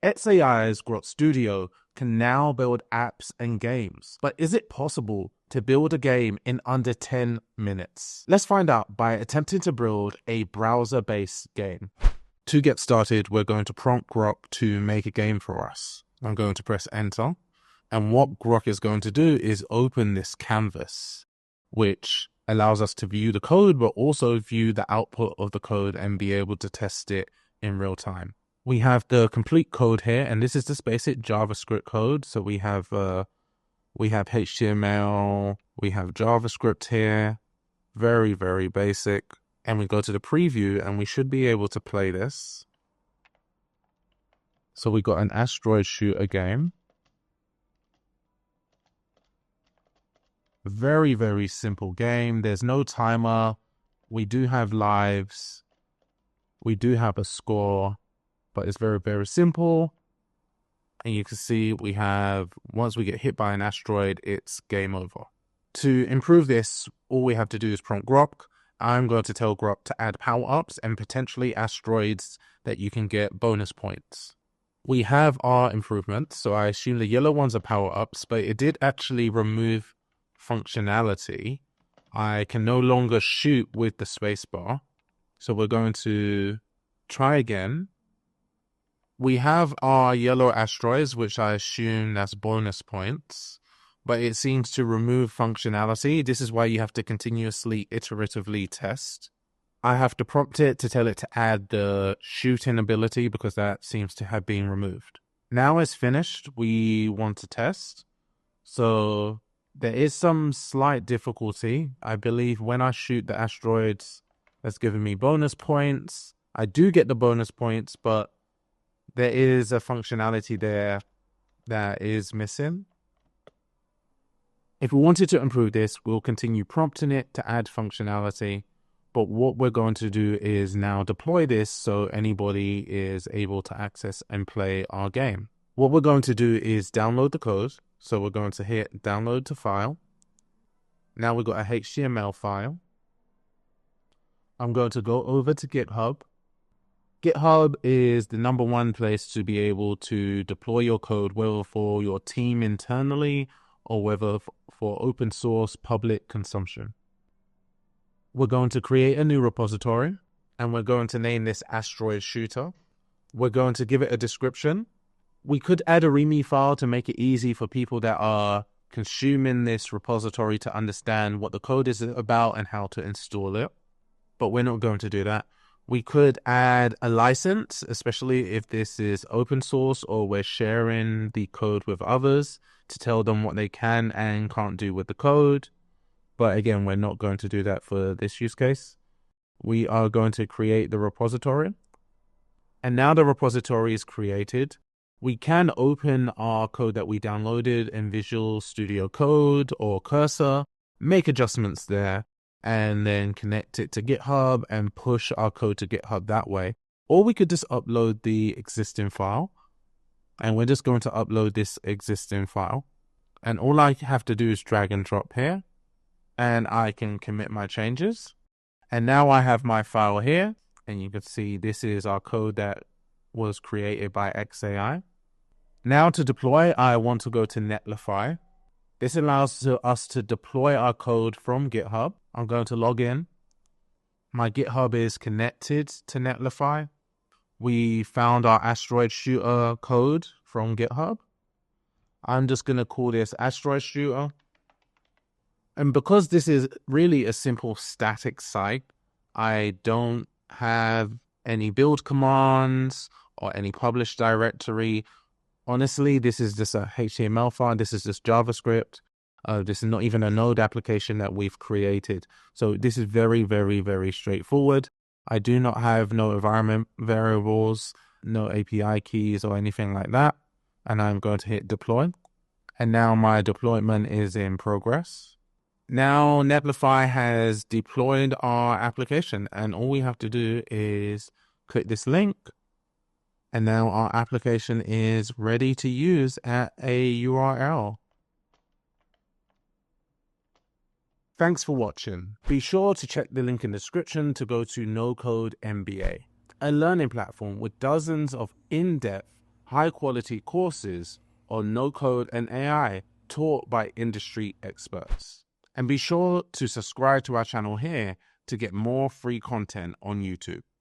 xAI's Grok Studio can now build apps and games. But is it possible to build a game in under 10 minutes? Let's find out by attempting to build a browser-based game. To get started, we're going to prompt Grok to make a game for us. I'm going to press enter. And what Grok is going to do is open this canvas, which allows us to view the code, but also view the output of the code and be able to test it in real time. We have the complete code here, and this is just basic JavaScript code. So we have HTML, we have JavaScript here, very, very basic. And we go to the preview and we should be able to play this. So we got an Asteroid Shooter game. Very, very simple game. There's no timer. We do have lives. We do have a score, but it's very, very simple. And you can see we have, once we get hit by an asteroid, it's game over. To improve this, all we have to do is prompt Grok. I'm going to tell Grok to add power-ups and potentially asteroids that you can get bonus points. We have our improvements, so I assume the yellow ones are power-ups, but it did actually remove functionality. I can no longer shoot with the spacebar. So we're going to try again. We have our yellow asteroids, which I assume that's bonus points, but it seems to remove functionality. This is why you have to continuously iteratively test. I have to prompt it to tell it to add the shooting ability because that seems to have been removed. Now it's finished. We want to test. So there is some slight difficulty. I believe when I shoot the asteroids, that's giving me bonus points. I do get the bonus points, but there is a functionality there that is missing. If we wanted to improve this, we'll continue prompting it to add functionality. But what we're going to do is now deploy this so anybody is able to access and play our game. What we're going to do is download the code. So we're going to hit download to file. Now we've got a HTML file. I'm going to go over to GitHub. GitHub is the #1 place to be able to deploy your code, whether for your team internally or whether for open source public consumption. We're going to create a new repository and we're going to name this Asteroid Shooter. We're going to give it a description. We could add a README file to make it easy for people that are consuming this repository to understand what the code is about and how to install it. But we're not going to do that. We could add a license, especially if this is open source or we're sharing the code with others to tell them what they can and can't do with the code. But again, we're not going to do that for this use case. We are going to create the repository. And now the repository is created. We can open our code that we downloaded in Visual Studio Code or Cursor, make adjustments there, and then connect it to GitHub and push our code to GitHub that way. Or we could just upload the existing file. And we're just going to upload this existing file. And all I have to do is drag and drop here. And I can commit my changes. And now I have my file here. And you can see this is our code that was created by xAI. Now to deploy, I want to go to Netlify. This allows us to deploy our code from GitHub. I'm going to log in. My GitHub is connected to Netlify. We found our Asteroid Shooter code from GitHub. I'm just going to call this Asteroid Shooter. And because this is really a simple static site, I don't have any build commands or any publish directory. Honestly, this is just a HTML file. This is just JavaScript. This is not even a node application that we've created. So this is very, very, very straightforward. I do not have no environment variables, no API keys or anything like that. And I'm going to hit deploy. And now my deployment is in progress. Now Netlify has deployed our application and all we have to do is click this link. And now our application is ready to use at a URL. Thanks for watching. Be sure to check the link in the description to go to No Code MBA, a learning platform with dozens of in-depth high-quality courses on no-code and AI taught by industry experts. And be sure to subscribe to our channel here to get more free content on YouTube.